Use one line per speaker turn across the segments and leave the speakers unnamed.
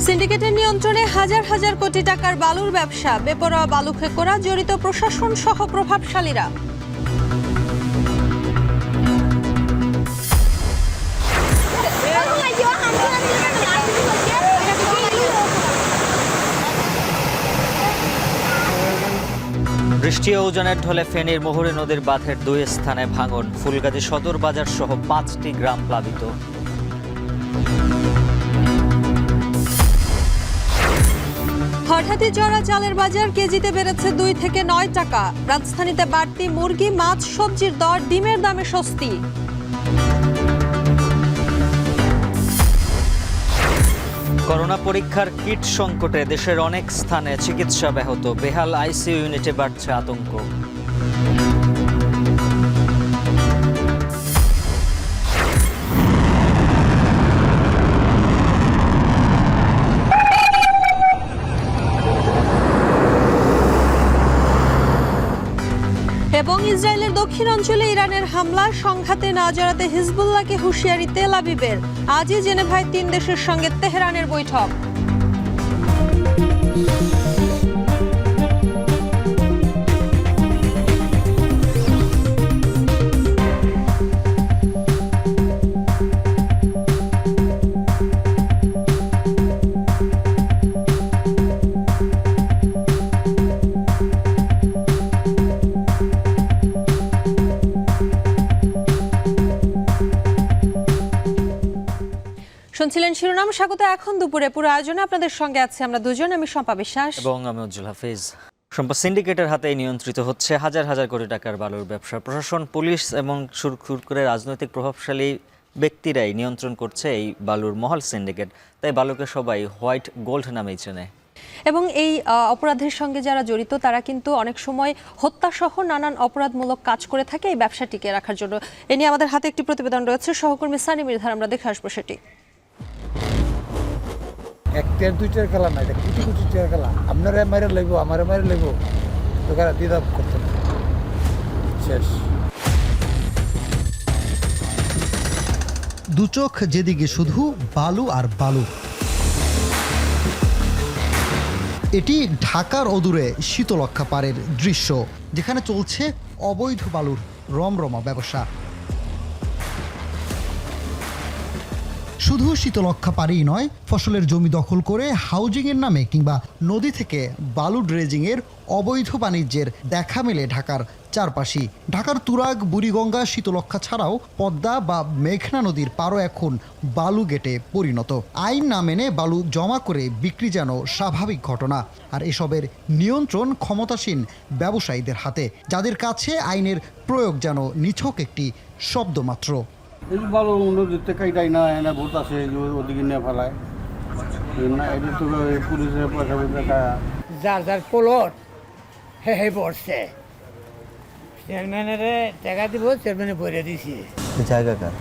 সিন্ডিকেটের নিয়ন্ত্রণে হাজার হাজার কোটি টাকার বালুর ব্যবসা, বেপরোয়া বালু খেকোরা, জড়িত প্রশাসন সহ প্রভাবশালীরা।
বৃষ্টি ও উজানের ঢলে ফেনীর মুহুরী নদীর বাঁধের 2 স্থানে ভাঙন, ফুলগাজী সদর বাজার সহ 5টি গ্রাম প্লাবিত।
হঠাৎই চড়া চালের বাজার, কেজিতে বেড়েছে 2 থেকে 9 টাকা। রাজধানীতে বাড়তি মুরগি, মাছ, সবজির দর, ডিমের দামে স্বস্তি।
করোনা পরীক্ষার কিট সংকটে দেশের অনেক স্থানে চিকিৎসা ব্যাহত, বেহাল আইসিইউ ইউনিটে বাড়ছে আতঙ্ক।
এবং ইসরায়েলের দক্ষিণাঞ্চলে ইরানের হামলা, সংঘাতে না জড়াতে হিজবুল্লাহকে হুঁশিয়ারি তেল আবিবের। আজই জেনেভায় 3 দেশের সঙ্গে তেহরানের বৈঠক। শুনছিলেন শিরোনাম। স্বাগত এখন দুপুরে পুরো আয়োজনে আপনাদের সঙ্গে আছে আমরা দুজন, আমি শম্পা বিশ্বাস
এবং আমি উজ্জ্বল হাফিজ। সম্পদ সিন্ডিকেটের হাতে নিয়ন্ত্রিত হচ্ছে হাজার হাজার কোটি টাকার বালুর ব্যবসা। প্রশাসন, পুলিশ এবং শুরু করে রাজনৈতিক প্রভাবশালী ব্যক্তিরাই নিয়ন্ত্রণ করছে এই বালুর মহল সিন্ডিকেট। তাই বালুকে সবাই হোয়াইট গোল্ড নামেই চেনে।
এবং এই অপরাধের সঙ্গে যারা জড়িত তারা কিন্তু অনেক সময় হত্যাসহ নানান অপরাধমূলক কাজ করে থাকে এই ব্যবসা টিকিয়ে রাখার জন্য। এ নিয়ে আমাদের হাতে একটি প্রতিবেদন রয়েছে, সহকর্মী সানি মির্ধার, আমরা দেখে আসবো সেটি।
1-2 খেলা না, এটা কোটি কোটি টাকার খেলা। আপনারা মারে লাগবো, আমারে মারে লাগবো, তো দ্বিধা করতে না, শেষ।
দুচোখ যেদিকে শুধু বালু আর বালু। এটি ঢাকার অদূরে শীতলক্ষ্যা পাড়ের দৃশ্য, যেখানে চলছে অবৈধ বালুর রমরমা ব্যবসা। শুধু শীতলক্ষ্যা পাড়েই নয়, ফসলের জমি দখল করে হাউজিংয়ের নামে কিংবা নদী থেকে বালু ড্রেজিংয়ের অবৈধ বাণিজ্যের দেখা মেলে ঢাকার চারপাশেই। ঢাকার তুরাগ, বুড়িগঙ্গা, শীতলক্ষ্যা ছাড়াও পদ্মা বা মেঘনা নদীর পাড়ও এখন বালু গেটে পরিণত। আইন না মেনে বালু জমা করে বিক্রি যেন স্বাভাবিক ঘটনা, আর এসবের নিয়ন্ত্রণ ক্ষমতাসীন ব্যবসায়ীদের হাতে, যাদের কাছে আইনের প্রয়োগ যেন নিছক একটি শব্দ মাত্র।
এই ভালো নদীতে কাইটাই না এনে ভোট আছে, ওদিকে নিয়ে ফেলায় না, এটা তো পুলিশের পয়সা পয়সা
যার যার প্লট হে পড়ছে, চেয়ারম্যানের টাকা দিব, চেয়ারম্যানে ভরে দিছি।
জায়গা কার?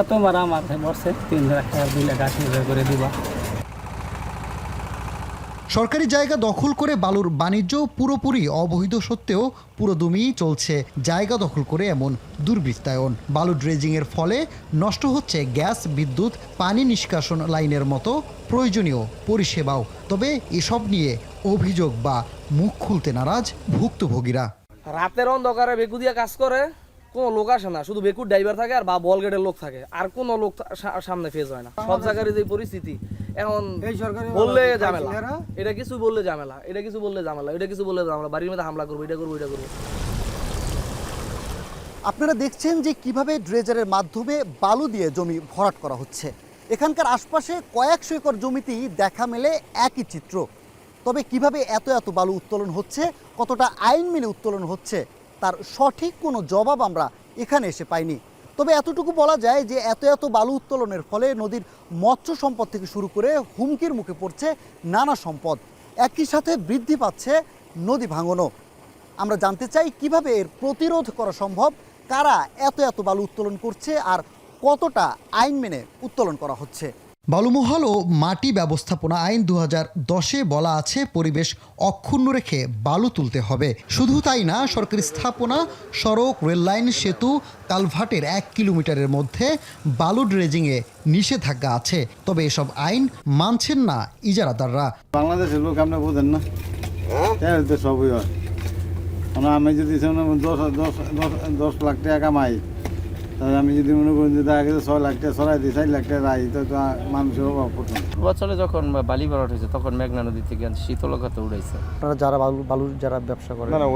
তোমার মাথায় বসছে 3 লাখ টাকা 2 লাখ 80 হাজার করে দিবা।
সরকারি জায়গা দখল করে বালুর বাণিজ্য পুরোপুরি অবৈধ সত্ত্বেও পুরোদমই চলছে জায়গা দখল করে এমন দুর্বৃত্তায়ন। বালু ড্রেজিংয়ের ফলে নষ্ট হচ্ছে গ্যাস, বিদ্যুৎ, পানি নিষ্কাশন লাইনের মতো প্রয়োজনীয় পরিষেবাও। তবে এসব নিয়ে অভিযোগ বা মুখ খুলতে নারাজ ভুক্তভোগীরা।
রাতের অন্ধকারে বেকু দিয়ে কাজ করে, কোনো লোক আসে না, শুধু বেকুর ড্রাইভার থাকে আর বা বল গেটের লোক থাকে, আর কোনো লোক সামনে ফেস হয় না। সব জায়গার যে পরিস্থিতি এখন, বললে ঝামেলা, এটা কিছু বললে ঝামেলা, এটা কিছু বললে ঝামেলা, এটা কিছু বললে ঝামেলা, বাড়ির মধ্যে হামলা করবো, এটা করবো, এটা করবো।
আপনারা দেখছেন যে কিভাবে ড্রেজারের মাধ্যমে বালু দিয়ে জমি ভরাট করা হচ্ছে। এখানকার আশপাশে কয়েকশো একর জমিতেই দেখা মেলে একই চিত্র। তবে কিভাবে এত এত বালু উত্তোলন হচ্ছে, কতটা আইন মেনে উত্তোলন হচ্ছে, তার সঠিক কোনো জবাব আমরা এখানে এসে পাইনি। তবে এতটুকু বলা যায় যে এত এত বালু উত্তোলনের ফলে নদীর মৎস্য সম্পদ থেকে শুরু করে হুমকির মুখে পড়ছে নানা সম্পদ। একই সাথে বৃদ্ধি পাচ্ছে নদী ভাঙনও। আমরা জানতে চাই কিভাবে এর প্রতিরোধ করা সম্ভব, কারা এত এত বালু উত্তোলন করছে আর কতটা আইন মেনে উত্তোলন করা হচ্ছে।
বালুমহল ও মাটি ব্যবস্থাপনা আইন 2010-এ বলা আছে পরিবেশ অক্ষুণ্ণ রেখে বালু তুলতে হবে। শুধু তাই না, সরকারি স্থাপনা, সড়ক, রেললাইন, সেতু, কালভার্টের 1 কিলোমিটারের মধ্যে বালু ড্রেজিংয়ে নিষেধাজ্ঞা আছে। তবে এসব আইন মানছেন না ইজারাদাররা।
বাংলাদেশের লোক আপনি বোঝেন না, তাহলে তো সবই হয়। আমি যদি 10 লাখ টাকা কামাই, তাহলে আমি যদি মনে করি যে দেখা গেছে 6 লাখ টাকা সরাই দিই, 4 লাখ টাকা রাই, তো মানুষের অভাব পড়তো না।
বছরে যখন বালি ভরাট হয়েছে তখন মেঘনা নদী থেকে শীতলক্ষাতে উড়াইছে।
আপনারা যারা বালুর যারা ব্যবসা করে,
না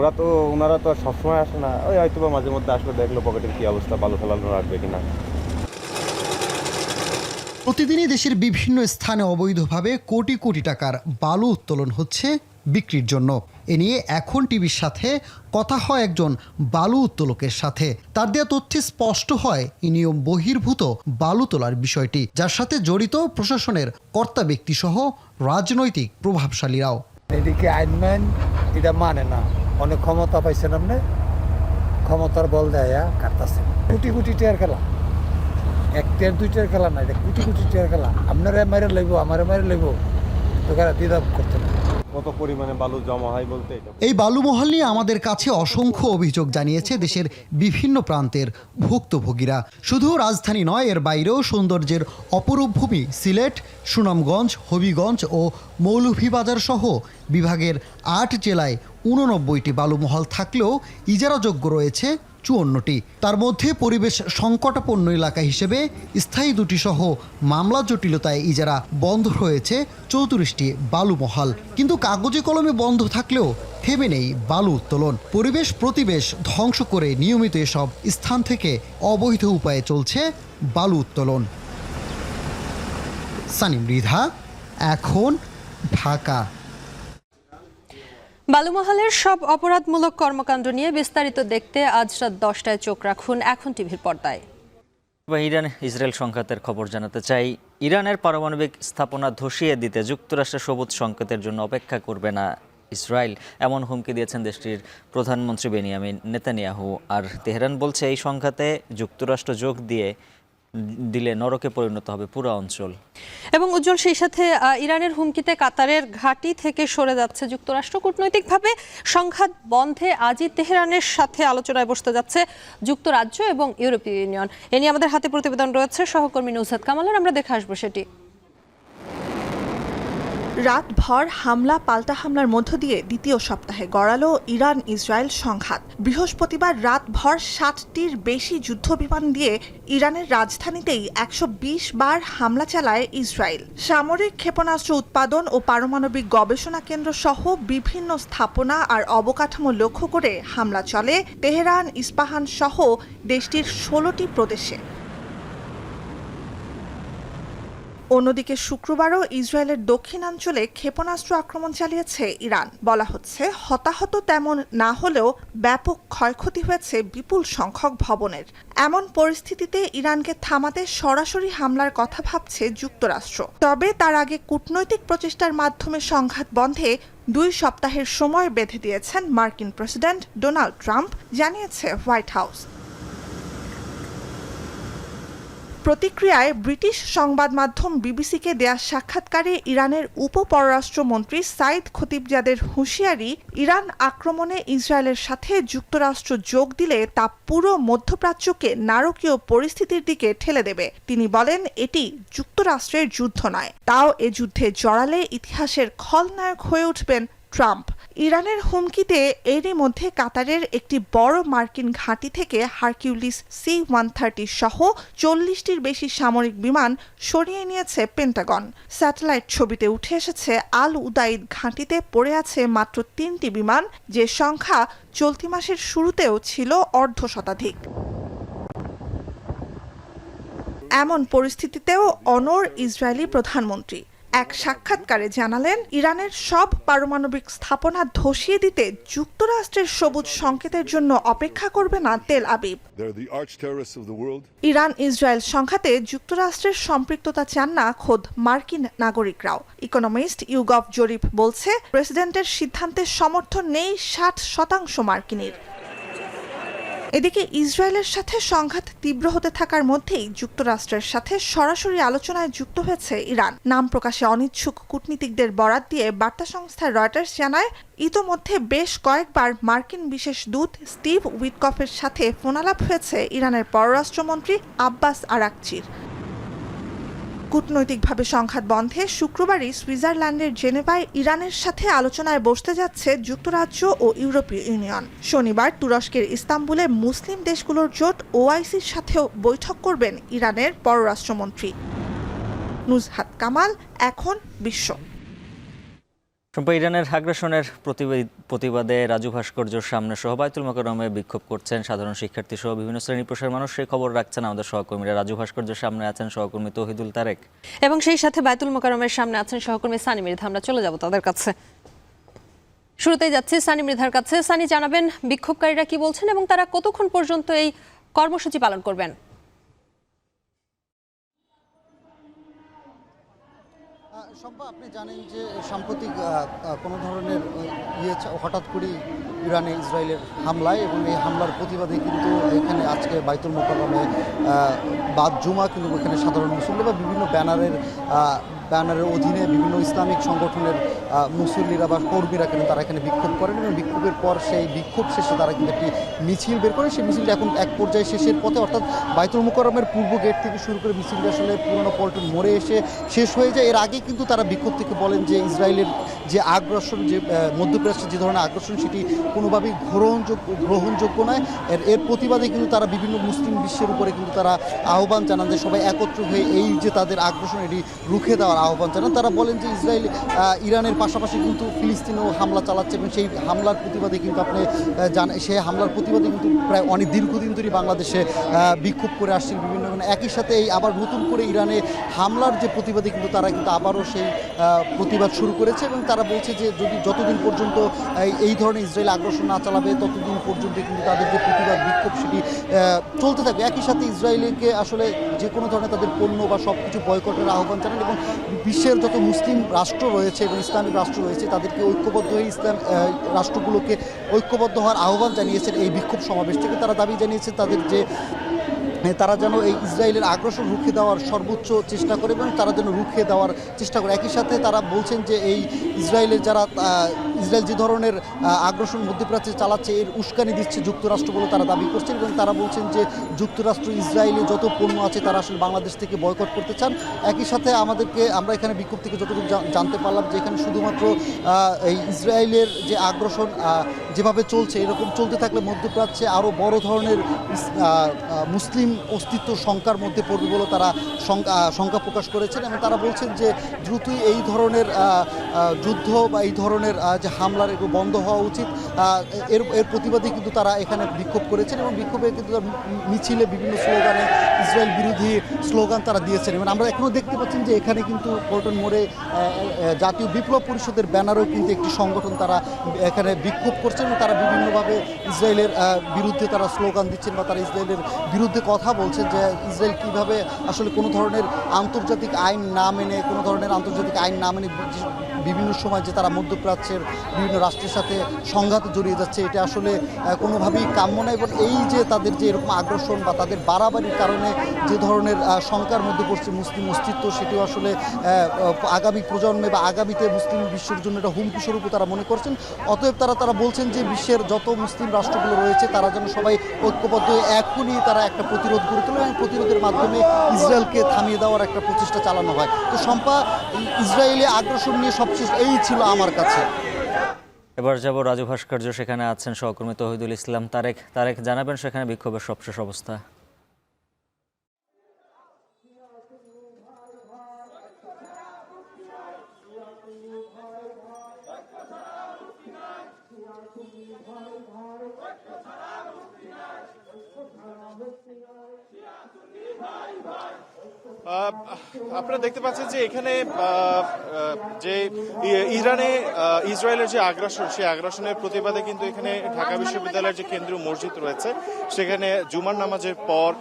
ওনারা তো সবসময় আসে না, ওই হয়তো বা মাঝে মধ্যে আসলে দেখলো পকেটের কি অবস্থা, বালু ফেলানো রাখবে কিনা।
প্রতিদিনই দেশের বিভিন্ন স্থানে অবৈধভাবে কোটি কোটি টাকার বালু উত্তোলন হচ্ছে বিক্রির জন্য। এ নিয়ে এখন টিভির সাথে কথা হয় একজন বালু উত্তোলকের সাথে। তার দেওয়া তথ্যে স্পষ্ট হয় এই নিয়ম বহির্ভূত বালু তোলার বিষয়টি, যার সাথে জড়িত প্রশাসনের কর্তা ব্যক্তি সহ রাজনৈতিক প্রভাবশালীরাও।
এদিকে আইনম্যান এটা মানে না, অনেক ক্ষমতা পাইছেন আপনি, ক্ষমতার বল দেয় কাটতেছে। কোটি কোটি টাকার খেলা, 1 টাকা 2 টাকার খেলা না, এটা কোটি কোটি টাকার খেলা। আপনারা মারে লইব, আমারে মারে লইব, তো দ্বিধা করতে না।
কত পরিমাণে বালু জমা হয় বলতে
এই বালুমহল নিয়ে আমাদের কাছে অসংখ্য অভিযোগ জানিয়েছে দেশের বিভিন্ন প্রান্তের ভুক্তভোগীরা। শুধু রাজধানী নয়, এর বাইরেও সৌন্দর্যের অপরূপ ভূমি সিলেট, সুনামগঞ্জ, হবিগঞ্জ ও মৌলভীবাজার সহ বিভাগের 8 জেলায় 89টি বালুমহল থাকলেও ইজারাযোগ্য রয়েছে 54টি। তার মধ্যে পরিবেশ সংকটাপন্ন এলাকা হিসেবে স্থায়ী 2টি সহ মামলা জটিলতায় ইজারা বন্ধ হয়েছে 34টি বালুমহল। কিন্তু কাগজে কলমে বন্ধ থাকলেও থেমে নেই বালু উত্তোলন। পরিবেশ প্রতিবেশ ধ্বংস করে নিয়মিত এসব স্থান থেকে অবৈধ উপায়ে চলছে বালু উত্তোলন। সানি মৃধা, এখন, ঢাকা।
বালুমহলের সব অপরাধমূলক কর্মকাণ্ড নিয়ে বিস্তারিত দেখতে আজ রাত 10টায় চোখ রাখুন এখন টিভির পর্দায়।
ইরান ইসরায়েল সংঘাতের খবর জানাতে চাই। ইরানের পারমাণবিক স্থাপনা ধসিয়ে দিতে যুক্তরাষ্ট্রের সবুজ সংকেতের জন্য অপেক্ষা করবে না ইসরায়েল, এমন হুমকি দিয়েছেন দেশটির প্রধানমন্ত্রী বেনিয়ামিন নেতানিয়াহু। আর তেহরান বলছে এই সংঘাতে যুক্তরাষ্ট্র যোগ দিলে নরকে পরিণত হবে পুরো অঞ্চল।
এবং উজ্জ্বল, সেই সাথে ইরানের হুমকিতে কাতারের ঘাঁটি থেকে সরে যাচ্ছে যুক্তরাষ্ট্র। কূটনৈতিকভাবে সংঘাত বন্ধে আজই তেহরানের সাথে আলোচনায় বসতে যাচ্ছে যুক্তরাজ্য এবং ইউরোপীয় ইউনিয়ন। এ নিয়ে আমাদের হাতে প্রতিবেদন রয়েছে সহকর্মী নুসরাত কামালের, আমরা দেখে আসবো সেটি।
রাতভর হামলা পাল্টা হামলার মধ্য দিয়ে দ্বিতীয় সপ্তাহে গড়ালো ইরান ইসরায়েল সংঘাত। বৃহস্পতিবার রাতভর 60টির বেশি যুদ্ধবিমান দিয়ে ইরানের রাজধানীতেই 120 বার হামলা চালায় ইসরায়েল। সামরিক ক্ষেপণাস্ত্র উৎপাদন ও পারমাণবিক গবেষণা কেন্দ্র সহ বিভিন্ন স্থাপনা আর অবকাঠামো লক্ষ্য করে হামলা চলে তেহরান, ইস্পাহান সহ দেশটির 16টি প্রদেশে। অন্যদিকে শুক্রবারও ইসরায়েলের দক্ষিণাঞ্চলে ক্ষেপণাস্ত্র আক্রমণ চালিয়েছে ইরান। বলা হচ্ছে হতাহত তেমন না হলেও ব্যাপক ক্ষয়ক্ষতি হয়েছে বিপুল সংখ্যক ভবনের। এমন পরিস্থিতিতে ইরানকে থামাতে সরাসরি হামলার কথা ভাবছে যুক্তরাষ্ট্র। তবে তার আগে কূটনৈতিক প্রচেষ্টার মাধ্যমে সংঘাত বন্ধে 2 সপ্তাহের সময় বেঁধে দিয়েছেন মার্কিন প্রেসিডেন্ট ডোনাল্ড ট্রাম্প, জানিয়েছে হোয়াইট হাউস। প্রতিক্রিয়ায় ব্রিটিশ সংবাদ মাধ্যম বিবিসিকে দেয়া সাক্ষাৎকারে ইরানের উপপররাষ্ট্রমন্ত্রী সাইদ খতিবজাদের হুঁশিয়ারি, ইরান আক্রমণে ইসরায়েলের সাথে যুক্তরাষ্ট্র যোগ দিলে তা পুরো মধ্যপ্রাচ্যকে নারকীয় পরিস্থিতির দিকে ঠেলে দেবে। তিনি বলেন, এটি যুক্তরাষ্ট্রের যুদ্ধ নয়, তাও এ যুদ্ধে জড়ালে ইতিহাসের খলনায়ক হয়ে উঠবেন ট্রাম্প। ইরানের হুমকিতে এরই মধ্যে কাতারের একটি বড় মার্কিন ঘাঁটি থেকে হারকিউলিস C-130 সহ 40টির বেশি সামরিক বিমান সরিয়ে নিয়েছে পেন্টাগন। স্যাটেলাইট ছবিতে উঠে এসেছে আল উদাইদ ঘাঁটিতে পড়ে আছে মাত্র 3টি বিমান, যে সংখ্যা চলতি মাসের শুরুতেও ছিল অর্ধশতাধিক। এমন পরিস্থিতিতেও অনড় ইসরায়েলি প্রধানমন্ত্রী এক সাক্ষাৎকারে জানালেন, ইরানের সব পারমাণবিক স্থাপনা ধসিয়ে দিতে যুক্তরাষ্ট্রের সবুজ সংকেতের জন্য অপেক্ষা করবে না তেল আবিব। ইরান ইসরায়েল সংঘাতে যুক্তরাষ্ট্রের সম্পৃক্ততা চান না খোদ মার্কিন নাগরিকরাও। ইকোনমিস্ট ইউগভ জরিপ বলছে, প্রেসিডেন্টের সিদ্ধান্তে সমর্থন নেই 60% মার্কিনীর। এদিকে ইসরায়েলের সাথে সংঘাত তীব্র হতে থাকার মধ্যেই যুক্তরাষ্ট্রের সাথে সরাসরি আলোচনায় যুক্ত হয়েছে ইরান। নাম প্রকাশে অনিচ্ছুক কূটনীতিকদের বরাত দিয়ে বার্তা সংস্থা রয়টার্স জানায়, ইতোমধ্যে বেশ কয়েকবার মার্কিন বিশেষ দূত স্টিভ উইটকফের সাথে ফোনালাপ হয়েছে ইরানের পররাষ্ট্রমন্ত্রী আব্বাস আরাকচির। কূটনৈতিকভাবে সংঘাত বন্ধে শুক্রবারই সুইজারল্যান্ডের জেনেভায় ইরানের সাথে আলোচনায় বসতে যাচ্ছে যুক্তরাজ্য ও ইউরোপীয় ইউনিয়ন। শনিবার তুরস্কের ইস্তাম্বুলে মুসলিম দেশগুলোর জোট ওআইসির সাথেও বৈঠক করবেন ইরানের পররাষ্ট্রমন্ত্রী। নুজহাত কামাল, এখন বিশ্ব।
ইরানের আগ্রাসনের প্রতিবাদে রাজু ভাস্কর্যের সামনে সহ বায়তুল মোকাররমে বিক্ষোভ করছেন সাধারণ শিক্ষার্থী সহ বিভিন্ন শ্রেণী পেশার মানুষ। সেই খবর রাখছেন আমাদের সহকর্মীরা। রাজু ভাস্কর্যের সামনে আছেন সহকর্মী তৌহিদুল তারেক
এবং সেই সাথে বায়তুল মোকাররমের সামনে আছেন সহকর্মী সানি মৃধা। আমরা চলে যাব তাদের কাছে। শুরুতেই যাচ্ছি সানি মৃধার কাছে। সানি, জানাবেন বিক্ষোভকারীরা কি বলছেন এবং তারা কতক্ষণ পর্যন্ত এই কর্মসূচি পালন করবেন?
শম্পা, আপনি জানেন যে সাম্প্রতিক কোনো ধরনের হঠাৎ করেই ইরানে ইসরায়েলের হামলায় এবং এই হামলার প্রতিবাদে কিন্তু এখানে আজকে বায়তুল মোকাররমে বাদ জুমা কিন্তু এখানে সাধারণ মুসল্লি বা বিভিন্ন ব্যানারের অধীনে বিভিন্ন ইসলামিক সংগঠনের মুসল্লিরা বা কর্মীরা কিন্তু তারা এখানে বিক্ষোভ করেন এবং বিক্ষোভের পর সেই বিক্ষোভ শেষে তারা কিন্তু একটি মিছিল বের করে। সেই মিছিলটা এখন এক পর্যায়ে শেষের পথে, অর্থাৎ বায়তুল মোকাররমের পূর্ব গেট থেকে শুরু করে মিছিলটা আসলে পুরনো পল্টন মোড়ে এসে শেষ হয়ে যায়। এর আগে কিন্তু তারা বিক্ষোভ থেকে বলেন যে ইসরায়েলের যে আগ্রাসন, যে মধ্যপ্রাচ্যের যে ধরনের আগ্রাসন, সেটি কোনোভাবেই গ্রহণযোগ্য নয়। এর প্রতিবাদে কিন্তু তারা বিভিন্ন মুসলিম বিশ্বের উপরে কিন্তু তারা আহ্বান জানান যে সবাই একত্র হয়ে এই যে তাদের আগ্রাসন এটি রুখে দেওয়ার আহ্বান জানান। তারা বলেন যে ইসরায়েল ইরানের পাশাপাশি কিন্তু ফিলিস্তিনেও হামলা চালাচ্ছে এবং সেই হামলার প্রতিবাদে কিন্তু আপনি জানেন, সেই হামলার প্রতিবাদে কিন্তু প্রায় অনেক দীর্ঘদিন ধরে বাংলাদেশে বিক্ষোভ করে আসছে বিভিন্ন। একই সাথে এই আবার নতুন করে ইরানে হামলার যে প্রতিবাদে কিন্তু তারা কিন্তু আবারও সেই প্রতিবাদ শুরু করেছে এবং তারা বলছে যে যতদিন পর্যন্ত এই ধরনের ইসরায়েল আগ্রাসন না চালাবে ততদিন পর্যন্ত কিন্তু তাদের যে প্রতিবাদ বিক্ষোভ সেটি চলতে থাকবে। একই সাথে ইসরায়েলকে আসলে যে কোনো ধরনের তাদের পণ্য বা সব কিছু বয়কটের আহ্বান জানান এবং বিশ্বের যত মুসলিম রাষ্ট্র রয়েছে এবং ইসলামিক রাষ্ট্র রয়েছে তাদেরকে ঐক্যবদ্ধ হয়ে ইসলাম রাষ্ট্রগুলোকে ঐক্যবদ্ধ হওয়ার আহ্বান জানিয়েছেন এই বিক্ষোভ সমাবেশ থেকে। তারা দাবি জানিয়েছে তারা যেন এই ইসরায়েলের আগ্রাসন রুখে দেওয়ার সর্বোচ্চ চেষ্টা করে এবং তারা যেন রুখে দেওয়ার চেষ্টা করে। একই সাথে তারা বলছেন যে এই ইসরায়েল যে ধরনের আগ্রাসন মধ্যপ্রাচ্যে চালাচ্ছে এর উস্কানি দিচ্ছে যুক্তরাষ্ট্র বলে তারা দাবি করছেন এবং তারা বলছেন যে যুক্তরাষ্ট্র ইসরায়েলে যত পণ্য আছে তারা আসলে বাংলাদেশ থেকে বয়কট করতে চান। একই সাথে আমরা এখানে বিক্ষোভ থেকে যতটুকু জানতে পারলাম যে এখানে শুধুমাত্র এই ইসরায়েলের যে আগ্রাসন যেভাবে চলছে এরকম চলতে থাকলে মধ্যপ্রাচ্যে আরও বড় ধরনের মুসলিম অস্তিত্ব শঙ্কার মধ্যে পড়বে বলে তারা শঙ্কা প্রকাশ করেছেন এবং তারা বলছেন যে দ্রুতই এই ধরনের যুদ্ধ বা এই ধরনের যে হামলার এগুলো বন্ধ হওয়া উচিত। এর প্রতিবাদে কিন্তু তারা এখানে বিক্ষোভ করেছেন এবং বিক্ষোভে কিন্তু মিছিলে বিভিন্ন স্লোগানে ইসরায়েল বিরোধী স্লোগান তারা দিয়েছেন এবং আমরা এখনও দেখতে পাচ্ছেন যে এখানে কিন্তু পল্টন মোড়ে জাতীয় বিপ্লব পরিষদের ব্যানারেও কিন্তু একটি সংগঠন তারা এখানে বিক্ষোভ করছেন এবং তারা বিভিন্নভাবে ইসরায়েলের বিরুদ্ধে তারা স্লোগান দিচ্ছেন বা তারা ইসরায়েলের বিরুদ্ধে কথা বলছেন যে ইসরায়েল কিভাবে আসলে কোনো ধরনের আন্তর্জাতিক আইন না মেনে বিভিন্ন সময় যে তারা মধ্যপ্রাচ্যের বিভিন্ন রাষ্ট্রের সাথে সংঘাতে জড়িয়ে যাচ্ছে এটা আসলে কোনোভাবেই কাম্য নয় এবং এই যে তাদের যে এরকম আগ্রাসন বা তাদের বাড়াবাড়ির কারণে যে ধরনের শঙ্কার মধ্যে পড়ছে মুসলিম অস্তিত্ব সেটিও আসলে আগামী প্রজন্মে বা আগামীতে মুসলিম বিশ্বের জন্য এটা হুমকি স্বরূপও তারা মনে করছেন। অতএব তারা বলছেন যে বিশ্বের যত মুসলিম রাষ্ট্রগুলো রয়েছে তারা যেন সবাই ঐক্যবদ্ধ হয়ে এখনই তারা একটা প্রতিরোধ গড়ে তোলে এবং প্রতিরোধের মাধ্যমে ইসরায়েলকে থামিয়ে দেওয়ার একটা প্রচেষ্টা চালানো হয়। তো শম্পা, ইসরায়েলে আগ্রাসন নিয়ে সবশেষ এই ছিল আমার কাছে।
এবার যাব রাজু ভাস্কর্য, সেখানে আছেন সহকর্মী তৌহিদুল ইসলাম তারেক জানাবেন সেখানে বিক্ষোভের সবশেষ অবস্থা।
আপনারা দেখতে পাচ্ছেন যে এখানে যে ইরানে ইসরায়েলের যে আগ্রাসন সেই আগ্রাসনের প্রতিবাদে কিন্তু এখানে ঢাকা বিশ্ববিদ্যালয়ের যে কেন্দ্রীয় মসজিদ রয়েছে সেখানে জুমার নামাজের পর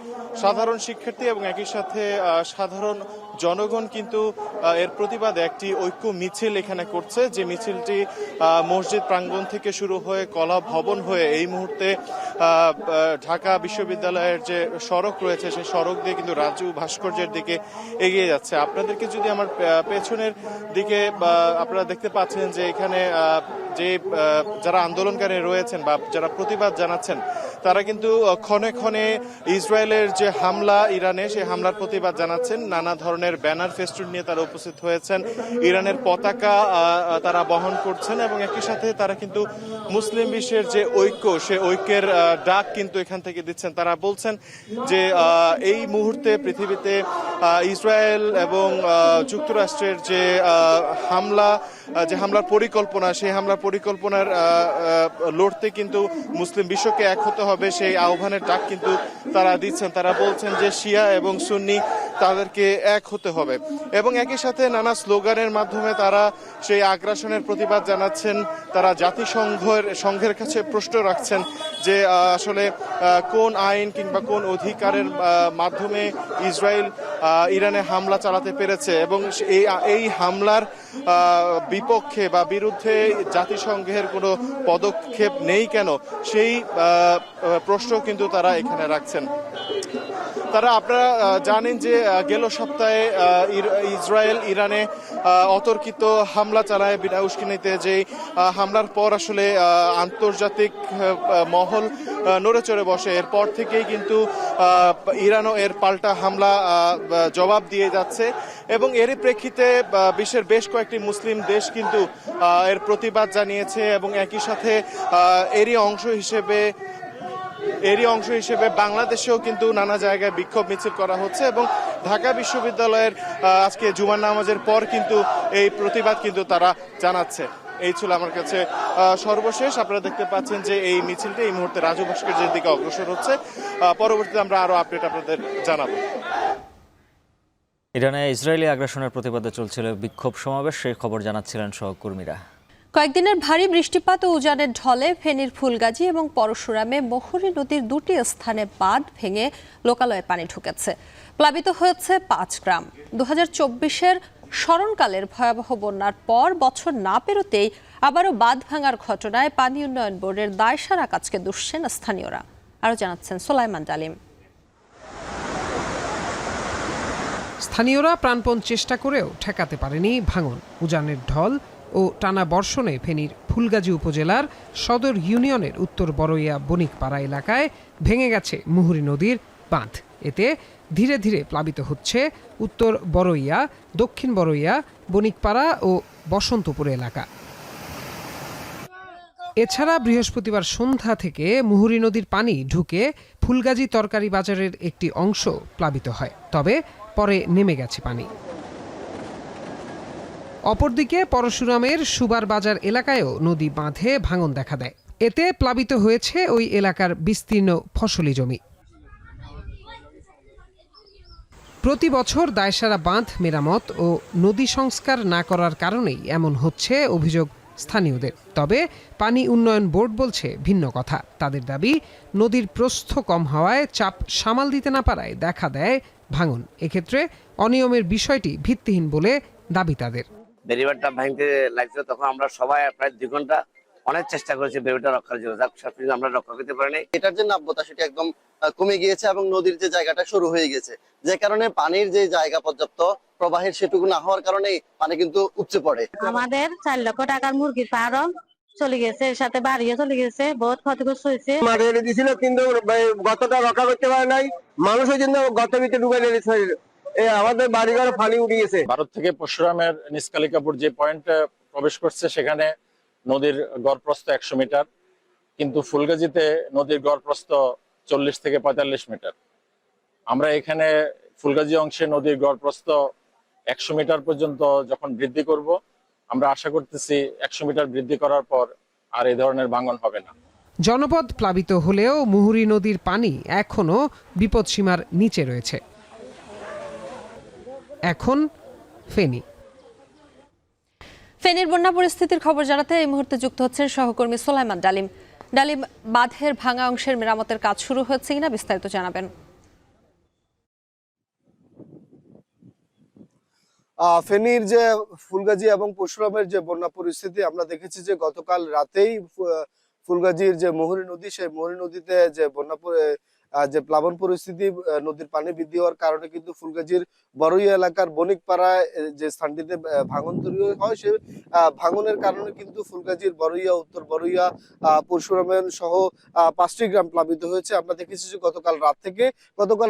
সাধারণ শিক্ষার্থী এবং একই সাথে সাধারণ জনগণ কিন্তু এর প্রতিবাদে একটি ঐক্য মিছিল এখানে করছে, যে মিছিলটি মসজিদ প্রাঙ্গণ থেকে শুরু হয়ে কলা ভবন হয়ে এই মুহূর্তে ঢাকা বিশ্ববিদ্যালয়ের যে সড়ক রয়েছে সেই সড়ক দিয়ে কিন্তু রাজু ভাস্কর্যের দিকে এগিয়ে যাচ্ছে। আপনাদেরকে যদি আমার পেছনের দিকে আপনারা দেখতে পাচ্ছেন যে এখানে যে যারা আন্দোলনকারী রয়েছেন বা যারা প্রতিবাদ জানাচ্ছেন তারা কিন্তু ক্ষণে ক্ষণে ইসরায়েলের যে হামলা ইরানে সেই হামলার প্রতিবাদ জানাচ্ছেন। নানা ধরনের ব্যানার ফেস্টুন নিয়ে তারা উপস্থিত হয়েছেন, ইরানের পতাকা তারা বহন করছেন এবং একই সাথে তারা কিন্তু মুসলিম বিশ্বের যে ঐক্য সে ঐক্যের ডাক কিন্তু এখান থেকে দিচ্ছেন। তারা বলছেন যে এই মুহূর্তে পৃথিবীতে ইসরায়েল এবং যুক্তরাষ্ট্রের যে হামলার পরিকল্পনা সেই হামলার পরিকল্পনার লড়তে কিন্তু মুসলিম বিশ্বকে এক হতে হবে, সেই আহ্বানের ডাক কিন্তু তারা দিচ্ছেন। তারা বলছেন যে শিয়া এবং সুন্নি তাদেরকে এক হতে হবে এবং একই সাথে নানা স্লোগানের মাধ্যমে তারা সেই আগ্রাসনের প্রতিবাদ জানাচ্ছেন। তারা জাতিসংঘের কাছে প্রশ্ন রাখছেন যে আসলে কোন আইন কিংবা কোন অধিকারের মাধ্যমে ইসরায়েল ইরানে হামলা চালাতে পেরেছে এবং এই হামলার বিপক্ষে বা বিরুদ্ধে জাতিসংঘের কোনো পদক্ষেপ নেই কেন, সেই প্রশ্ন কিন্তু তারা এখানে রাখছেন। আপনারা জানেন যে গেল সপ্তাহে ইসরায়েল ইরানে অতর্কিত হামলা চালায় বিনা উস্কানিতে। যে হামলার পর আসলে আন্তর্জাতিক মহল নড়ে চড়ে বসে। এরপর থেকেই কিন্তু ইরানও এর পাল্টা হামলা জবাব দিয়ে যাচ্ছে এবং এরই প্রেক্ষিতে বিশ্বের বেশ কয়েকটি মুসলিম দেশ কিন্তু এর প্রতিবাদ জানিয়েছে এবং একই সাথে এরই অংশ হিসেবে বাংলাদেশেও কিন্তু নানা জায়গায় বিক্ষোভ মিছিল করা হচ্ছে এবং ঢাকা বিশ্ববিদ্যালয়ের আজকে জুমার নামাজের পর কিন্তু এই প্রতিবাদ কিন্তু তারা জানাচ্ছে। এই ছিল আমার কাছে সর্বশেষ। আপনারা দেখতে পাচ্ছেন যে এই মিছিলটি এই মুহূর্তে রাজু ভাস্কর্যের দিকে অগ্রসর হচ্ছে। পরবর্তীতে আমরা আরো আপডেট আপনাদের জানাবো।
ইরানে ইসরায়েলি আগ্রাসনের প্রতিবাদে চলছিল বিক্ষোভ সমাবেশ, সেই খবর জানাচ্ছিলেন সহকর্মীরা।
কয়েকদিনের ভারী বৃষ্টিপাত ও উজানের ঢলে ফেনীর ফুলগাজী এবং পরশুরামে মুহুরী নদীর দুটি স্থানে বাঁধ ভেঙে লোকালয়ে পানি ঢুকেছে। প্লাবিত হয়েছে 5 গ্রাম। 2024-এর স্মরণকালের ভয়াবহ বন্যার পর বছর না পেরোতেই আবারও বাঁধ ভাঙার ঘটনায় পানি উন্নয়ন বোর্ডের দায়সারা কাজকে দুষছেন স্থানীয়রা। আরও জানাচ্ছেন সোলাইমান ডালিম।
স্থানীয়রা প্রাণপণ চেষ্টা করেও ঠেকাতে পারেনি ভাঙন। উজানের ঢল ও টানা বর্ষণে ফেনীর ফুলগাজী উপজেলার সদর ইউনিয়নের উত্তর বড়ইয়া বণিকপাড়া এলাকায় ভেঙে গেছে মুহুরী নদীর বাঁধ। এতে ধীরে ধীরে প্লাবিত হচ্ছে উত্তর বড়ইয়া, দক্ষিণ বড়ইয়া, বণিকপাড়া ও বসন্তপুর এলাকা। এছাড়া বৃহস্পতিবার সন্ধ্যা থেকে মুহুরী নদীর পানি ঢুকে ফুলগাজী তরকারি বাজারের একটি অংশ প্লাবিত হয়, তবে পরে নেমে গেছে পানি। অপরদিকে পরশুরামের সুবার বাজার এলাকায়ও নদী বাঁধে ভাঙন দেখা দেয়। এতে প্লাবিত হয়েছে ওই এলাকার বিস্তীর্ণ ফসলি জমি। প্রতি বছর দায়সারা বাঁধ মেরামত ও নদী সংস্কার না করার কারণেই এমন হচ্ছে অভিযোগ স্থানীয়দের। তবে পানি উন্নয়ন বোর্ড বলছে ভিন্ন কথা। তাদের দাবি, নদীর প্রস্থ কম হওয়ায় চাপ সামাল দিতে না পারায় দেখা দেয় ভাঙন। এক্ষেত্রে অনিয়মের বিষয়টি ভিত্তিহীন বলে দাবি তাদের।
ব্যারিবারটা ভাঙতে লাগছিল, তখন আমরা সবাই প্রায় 2 ঘন্টা অনেক চেষ্টা করেছি ব্যারিবারটা রক্ষার জন্য, আমরা রক্ষা করতে পারিনি।
এটার যে নাব্যতা সেটা একদম কমে গিয়েছে এবং নদীর যে জায়গাটা শুরু হয়ে গেছে, যে কারণে পানির যে জায়গা পর্যাপ্ত প্রবাহের সেটুকু না হওয়ার কারণে পানি কিন্তু উপচে পড়ে।
আমাদের 4 লক্ষ টাকার মুরগির ফার্ম চলে গেছে, এর সাথে বাড়িও চলে গেছে, বহুত ক্ষতিগ্রস্ত হয়েছে।
মাঠে দিছিল কিন্তু গতটা রক্ষা করতে পারে নাই, মানুষের জন্য গতের ভিতরে ডুবে গেছে। আমাদের বাড়িঘর পানি উঠে গেছে।
ভারত থেকে পরশুরামের নিষ্কালিকাপুর যে পয়েন্টে প্রবেশ করছে সেখানে নদীর গড়প্রস্থ 100 মিটার, কিন্তু ফুলগাজীতে নদীর গড়প্রস্থ 40 থেকে 45 মিটার। আমরা এখানে ফুলগাজী অংশে নদীর গড়প্রস্থ 100 মিটার পর্যন্ত যখন বৃদ্ধি করব, আমরা আশা করতেছি 100 মিটার বৃদ্ধি করার পর আর এই ধরনের ভাঙন হবে না।
জনপদ প্লাবিত হলেও মুহুরী নদীর পানি এখনো বিপদসীমার নিচে রয়েছে। এখন
ফেনীর বন্যা পরিস্থিতির খবর জানাতে এই মুহূর্তে যুক্ত হচ্ছেন সহকর্মী সোলাইমান ডালিম। ডালিম, বাঁধের ভাঙা অংশের মেরামতের কাজ শুরু হয়েছে কিনা বিস্তারিত জানাবেন।
ফেনীর যে ফুলগাজী এবং পরশুরামের যে বন্যা পরিস্থিতি আমরা দেখেছি যে গতকাল রাতেই ফুলগাজীর যে মোহরী নদী, সেই মোহরী নদীতে যে যে প্লাবন পরিস্থিতি, নদীর পানি বৃদ্ধি হওয়ার কারণে কিন্তু ফুলগাজীর বড়ইয়া এলাকার বণিকপাড়ায় যে স্থানটিতে ভাঙন তৈরি হয়, সেই ভাঙনের কারণে কিন্তু ফুলগাজীর বড়ইয়া, উত্তর বড়ইয়া, পরশুরাম সহ 5টি গ্রাম প্লাবিত হয়েছে। আমরা দেখেছি যে গতকাল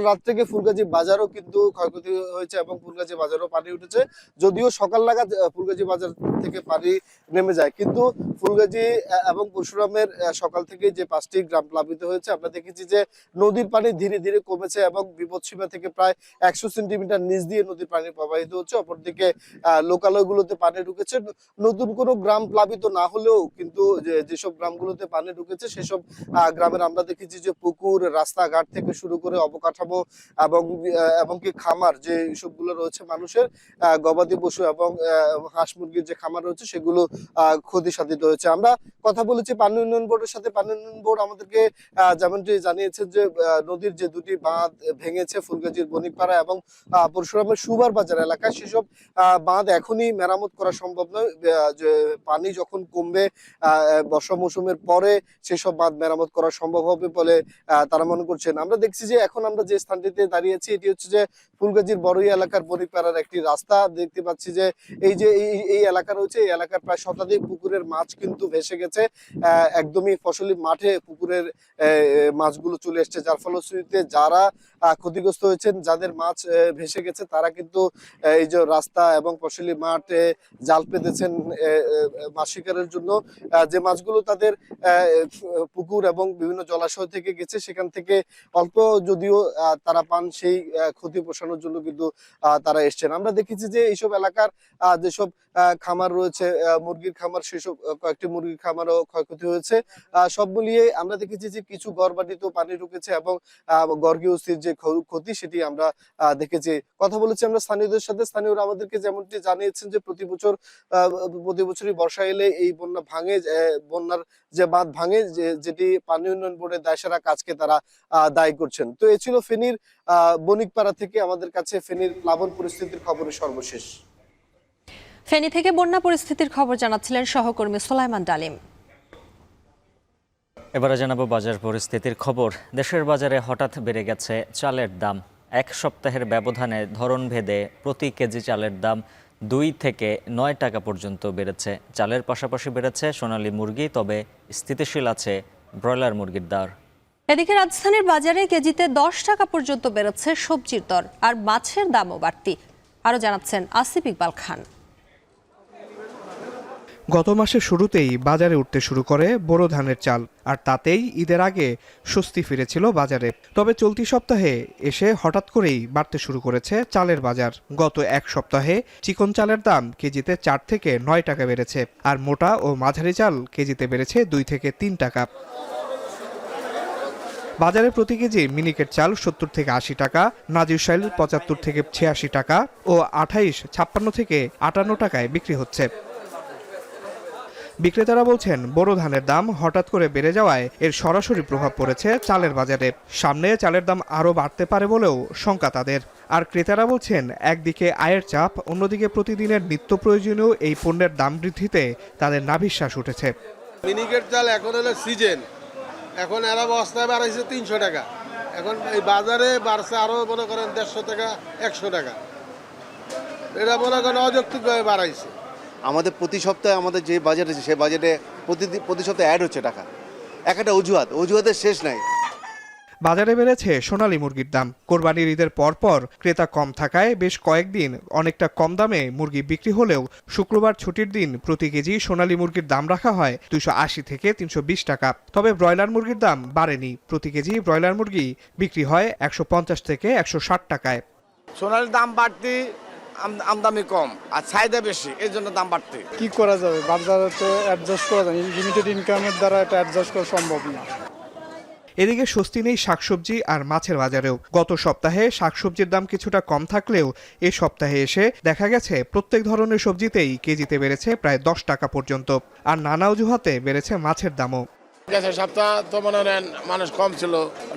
রাত থেকে ফুলগাজী বাজারও কিন্তু ক্ষয়ক্ষতি হয়েছে এবং ফুলগাজী বাজারও পানি উঠেছে। যদিও সকাল নাগাদ ফুলগাজী বাজার থেকে পানি নেমে যায়, কিন্তু ফুলগাজী এবং পরশুরামের সকাল থেকে যে 5টি গ্রাম প্লাবিত হয়েছে, আমরা দেখেছি যে নদীর পানি ধীরে ধীরে কমেছে এবং বিপদসীমা থেকে প্রায় 100 সেন্টিমিটার নিচ দিয়ে নদীর পানি প্রবাহিত হচ্ছে। অপরদিকে লোকালয়গুলোতে পানি ঢুকেছে। নতুন কোনো গ্রাম প্লাবিত না হলেও কিন্তু যেসব গ্রামগুলোতে পানি ঢুকেছে সেসব গ্রামের আমরা দেখেছি যে পুকুর, রাস্তাঘাট থেকে শুরু করে অবকাঠামো এবং কি খামার যে সবগুলো রয়েছে মানুষের, গবাদি পশু এবং হাঁস মুরগির যে খামার রয়েছে সেগুলো ক্ষতি সাধিত হয়েছে। আমরা কথা বলেছি পানি উন্নয়ন বোর্ডের সাথে। পানি উন্নয়ন বোর্ড আমাদেরকে যেমনটি জানিয়েছে যে নদীর যে 2টি বাঁধ ভেঙেছে ফুলগাজীর বণিকপাড়া এবং পরশুরামের সুবার বাজার এলাকায়, সেসব বাঁধ এখনই মেরামত করা সম্ভব নয়। যে পানি যখন কমবে বর্ষা মৌসুমের পরে সেসব বাঁধ মেরামত করা সম্ভব হবে বলে তারা মনে করছেন। আমরা দেখছি যে এখন আমরা যে স্থানটিতে দাঁড়িয়েছি এটি হচ্ছে যে ফুলগাজীর বড়ইয়া এলাকার বণিকপাড়ার একটি রাস্তা। দেখতে পাচ্ছি যে এই এলাকা রয়েছে, এই এলাকার প্রায় শতাধিক পুকুরের মাছ কিন্তু ভেসে গেছে। একদমই ফসলি মাঠে পুকুরের মাছগুলো চলে এসছে, যার ফলশ্রুতিতে যারা ক্ষতিগ্রস্ত হয়েছেন, যাদের মাছ ভেসে গেছে, তারা কিন্তু এই যে রাস্তা এবং ফসলি মাঠে জাল পেতেছেন মাছ শিকারের জন্য। যে মাছগুলো তাদের পুকুর এবং বিভিন্ন জলাশয় থেকে গেছে, সেখান থেকে অল্প যদিও তারা পান, সেই ক্ষতি পোষানোর জন্য কিন্তু তারা এসছেন। আমরা দেখেছি যে এইসব এলাকার যেসব খামার রয়েছে, মুরগির খামার, সেসব কয়েকটি মুরগির খামারও ক্ষয়ক্ষতি হয়েছে। সব মিলিয়ে আমরা দেখেছি যে কিছু ঘরবাড়িতেও পানি ঢুকেছে এবং গর্গীয়স্থির যে ক্ষতি সেটি আমরা দেখেছি। কথা বলেছি আমরা স্থানীয়দের সাথে। স্থানীয়রা আমাদেরকে যেমনটি জানিয়েছেন যে প্রতি বছরই বর্ষা এলে এই বন্যা ভাঙে, বন্যার যে বাঁধ ভাঙে, যেটি পানি উন্নয়ন বোর্ডের দায়সারা কাজকে তারা দায়ী করছেন। তো এ ছিল ফেনীর বণিকপাড়া থেকে আমাদের কাছে ফেনীর প্লাবন পরিস্থিতির খবরের সর্বশেষ।
ফেনী থেকে বন্যা পরিস্থিতির খবর জানাচ্ছিলেন সহকর্মী সোলাইমান ডালিম।
এবারে জানাবো বাজার পরিস্থিতির খবর। দেশের বাজারে হঠাৎ বেড়ে গেছে চালের দাম। 1 সপ্তাহের ব্যবধানে ধরনভেদে প্রতি কেজি চালের দাম 2 থেকে 9 টাকা পর্যন্ত বেড়েছে। চালের পাশাপাশি বেড়েছে সোনালী মুরগি, তবে স্থিতিশীল আছে ব্রয়লার মুরগির দর।
এদিকে রাজধানীর বাজারে কেজিতে 10 টাকা পর্যন্ত বেড়েছে সবজির দর, আর মাছের দামও বাড়তি। আরও জানাচ্ছেন আসিফ ইকবাল খান।
গত মাসের শুরুতেই বাজারে উঠতে শুরু করে বোরো ধানের চাল, আর তাতেই ঈদের আগে স্বস্তি ফিরেছিল বাজারে। তবে চলতি সপ্তাহে এসে হঠাৎ করেই বাড়তে শুরু করেছে চালের বাজার। গত 1 সপ্তাহে চিকন চালের দাম কেজিতে 4 থেকে 9 টাকা বেড়েছে, আর মোটা ও মাঝারি চাল কেজিতে বেড়েছে 2 থেকে 3 টাকা। বাজারে প্রতি কেজি মিনিকেট চাল 70 থেকে 80 টাকা, নাজিরশাইল 75 থেকে 86 টাকা ও 28, 56 থেকে 58 টাকায় বিক্রি হচ্ছে। বিক্রেতারা বলছেন বোরো ধানের দাম হঠাৎ করে বেড়ে যাওয়ায় এর সরাসরি প্রভাব পড়েছে চালের বাজারে। সামনে চালের দাম আরও বাড়তে পারে বলেও শঙ্কা তাদের। আর ক্রেতারা বলছেন একদিকে আয়ের চাপ, অন্যদিকে প্রতিদিনের নিত্য প্রয়োজনীয় এই পণ্যের দাম বৃদ্ধিতে তাদের নাভিশ্বাস উঠেছে।
মিনিকেট চাল এখন হলো সিজন, এখন এরা বস্তায় বাড়াইছে 300 টাকা, এখন এই বাজারে বাড়ছে আরও মনে করেন 150 টাকা 100 টাকা, এটা মনে করেন অযৌক্তিকভাবে বাড়াইছে।
আমাদের প্রতি সপ্তাহে আমাদের যে বাজেট আছে সেই বাজেটে প্রতি সপ্তাহে অ্যাড হচ্ছে টাকা। একটা অজুহাতের শেষ নাই।
বাজারে বেড়েছে সোনালী মুরগির দাম। কোরবানির ঈদের পরপর ক্রেতা কম থাকায় বেশ কয়েকদিন অনেকটা কম দামে মুরগি বিক্রি হলেও শুক্রবার ছুটির দিন প্রতি কেজি সোনালী মুরগির দাম রাখা হয় 280 থেকে 320 টাকা। তবে ব্রয়লার মুরগির দাম বাড়েনি। প্রতি কেজি ব্রয়লার মুরগি বিক্রি হয় 150 থেকে 160 টাকায়।
সোনালির দাম বাড়তি, আমদানি কম আর চাহিদা বেশি, এই জন্য দাম বাড়তে।
কি করা যাবে, বাজারে তো অ্যাডজাস্ট করা যায়, লিমিটেড ইনকামের দ্বারা এটা অ্যাডজাস্ট করা সম্ভব না।
এদিকে স্বস্তি নেই শাকসবজি আর মাছের বাজারেও। গত সপ্তাহে শাকসবজির দাম কিছুটা কম থাকলেও এ সপ্তাহে এসে দেখা গেছে প্রত্যেক ধরনের সবজিতেই কেজিতে বেড়েছে প্রায় 10 টাকা পর্যন্ত। আর নানা অজুহাতে বেড়েছে মাছের দামও।
গেছে সপ্তাহ তো মনে হয় মানুষ কম ছিল,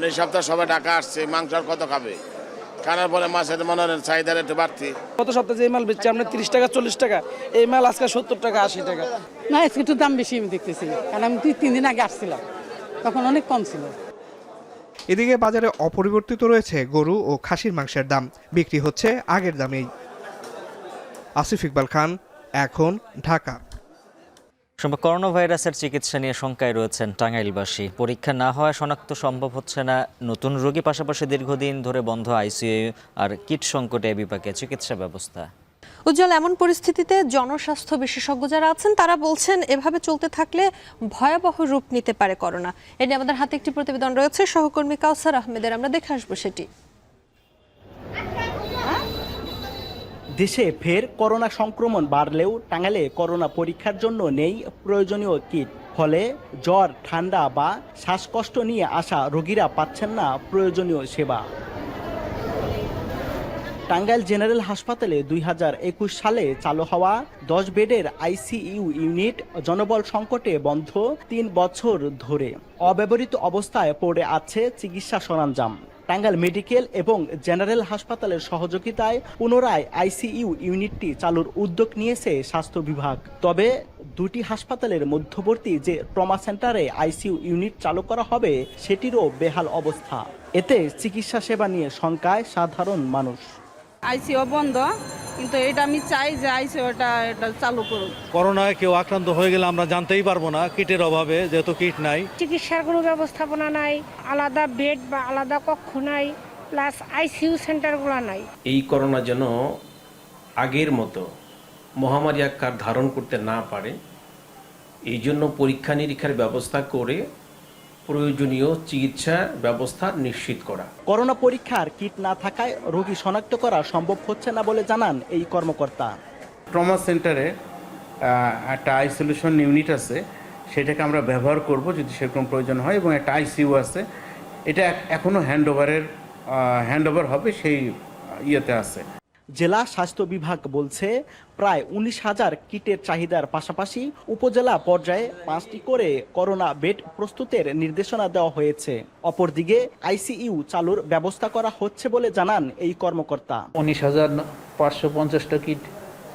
এই সপ্তাহ সবাই ঢাকা আসছে, মাংস আর কত খাবে,
খানার পরে মাছের মনে হয় চাহিদার একটু বাড়তি।
গত সপ্তাহে যে মাল বেচছে আপনার 30 টাকা 40 টাকা, এই মাল আজকে 70 টাকা 80 টাকা।
না আজকে একটু দাম বেশি আমি দেখতেছি, কারণ আমি 2-3 দিন আগে আসছিলাম, তখন অনেক কম ছিল।
এদিকে বাজারে অপরিবর্তিত রয়েছে গরু ও খাসির মাংসের দাম, বিক্রি হচ্ছে আগের দামেই। আসিফ ইকবাল খান, এখন, ঢাকা।
করোনা ভাইরাসের চিকিৎসা নিয়ে শঙ্কায় রয়েছেন টাঙ্গাইলবাসী। পরীক্ষা না হওয়া শনাক্ত সম্ভব হচ্ছে না নতুন রোগী, পাশাপাশি দীর্ঘদিন ধরে বন্ধ আইসিইউ আর কিট সংকটে বিপাকে চিকিৎসা ব্যবস্থা।
উজ্জ্বল, এমন পরিস্থিতিতে জনস্বাস্থ্য বিশেষজ্ঞ যারা আছেন তারা বলছেন এভাবে চলতে থাকলে ভয়াবহ রূপ নিতে পারে করোনা। এ নিয়ে আমাদের হাতে একটি প্রতিবেদন রয়েছে সহকর্মী কাউসার আহমেদের, আমরা দেখে আসবো সেটি।
দেশে ফের করোনা সংক্রমণ বাড়লেও টাঙ্গাইলে করোনা পরীক্ষার জন্য নেই প্রয়োজনীয় কিট, ফলে জ্বর, ঠান্ডা বা শ্বাসকষ্ট নিয়ে আসা রোগীরা পাচ্ছেন না প্রয়োজনীয় সেবা। টাঙ্গাইল জেনারেল হাসপাতালে 2021 সালে চালু হওয়া 10 বেডের আইসিইউ ইউনিট জনবল সংকটে বন্ধ 3 বছর ধরে। অব্যবহৃত অবস্থায় পড়ে আছে চিকিৎসা সরঞ্জাম। টাঙ্গাইল মেডিকেল এবং জেনারেল হাসপাতালের সহযোগিতায় পুনরায় আইসিইউ ইউনিটটি চালুর উদ্যোগ নিয়েছে স্বাস্থ্য বিভাগ। তবে দুটি হাসপাতালের মধ্যবর্তী যে ট্রমা সেন্টারে আইসিইউ ইউনিট চালু করা হবে সেটিরও বেহাল অবস্থা। এতে চিকিৎসা সেবা নিয়ে শঙ্কায় সাধারণ মানুষ।
আইসিইউ বন্ধ, কিন্তু এটা আমি চাই যে আইসিইউটা এটা চালু করুন।
করোনায় কেউ আক্রান্ত হয়ে গেলে আমরা জানতেই পারবো না, কিটের অভাবে, যেহেতু কিট নাই।
চিকিৎসার কোনো ব্যবস্থাপনা নাই, আলাদা বেড বা আলাদা কক্ষ নাই, প্লাস আইসিইউ সেন্টারগুলো নাই।
এই করোনা যেন আগের মতো মহামারী আকার ধারণ করতে না পারে, এই জন্য পরীক্ষা নিরীক্ষার ব্যবস্থা করে প্রয়োজনীয় চিকিৎসা ব্যবস্থা নিশ্চিত করা।
করোনা পরীক্ষার কিট না থাকায় রোগী শনাক্ত করা সম্ভব হচ্ছে না বলে জানান এই কর্মকর্তা।
ট্রমা সেন্টারে একটা আইসোলেশন ইউনিট আছে, সেটাকে আমরা ব্যবহার করব যদি সেরকম প্রয়োজন হয়, এবং একটা আইসিইউ আছে, এটা এখনও হ্যান্ডওভার হবে, সেই ইয়েতে আছে।
জেলা স্বাস্থ্য বিভাগ বলছে প্রায় 19,000 কিটের চাহিদার পাশাপাশি উপজেলা পর্যায়ে 5টি করে করোনা বেড প্রস্তুতের নির্দেশনা দেওয়া হয়েছে। অপরদিকে আইসিইউ চালুর ব্যবস্থা করা হচ্ছে বলে জানান এই কর্মকর্তা।
19,550টা কিট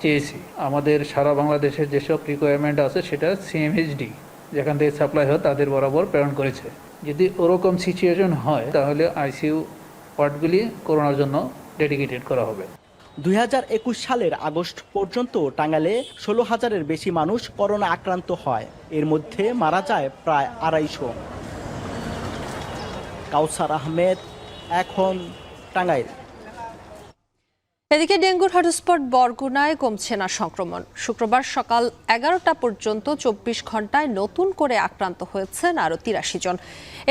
চেয়েছি। আমাদের সারা বাংলাদেশের যেসব রিকোয়ারমেন্ট আছে সেটা সিএমএইচডি যেখান থেকে সাপ্লাই হয় তাদের বরাবর প্রেরণ করেছে। যদি ওরকম সিচুয়েশন হয় তাহলে আইসিইউ ওয়ার্ডগুলি করোনার জন্য ডেডিকেটেড করা হবে।
2021 সালের আগস্ট পর্যন্ত টাঙ্গাইলে 16,000-এর বেশি মানুষ করোনা আক্রান্ত হয়, এর মধ্যে মারা যায় প্রায় 250। কাউসার আহমেদ, এখন, টাঙ্গাইল।
এদিকে ডেঙ্গুর হটস্পট বরগুনায় কমছে না সংক্রমণ। শুক্রবার সকাল 11টা পর্যন্ত 24 ঘন্টায় নতুন করে আক্রান্ত হয়েছেন আরও 83 জন।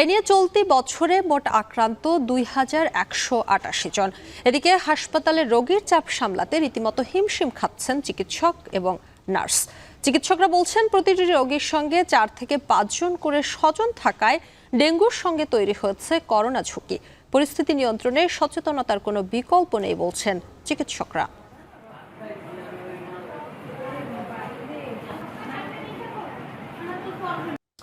এ নিয়ে চলতি বছরে মোট আক্রান্ত 2,188 জন। এদিকে হাসপাতালে রোগীর চাপ সামলাতে রীতিমতো হিমশিম খাচ্ছেন চিকিৎসক এবং নার্স। চিকিৎসকরা বলছেন প্রতিটি রোগীর সঙ্গে 4 থেকে 5 জন করে স্বজন থাকায় ডেঙ্গুর সঙ্গে তৈরি হয়েছে করোনা ঝুঁকি। পরিস্থিতি নিয়ন্ত্রণে সচেতনতার কোনো বিকল্প নেই বলছেন চিকিৎসকরা।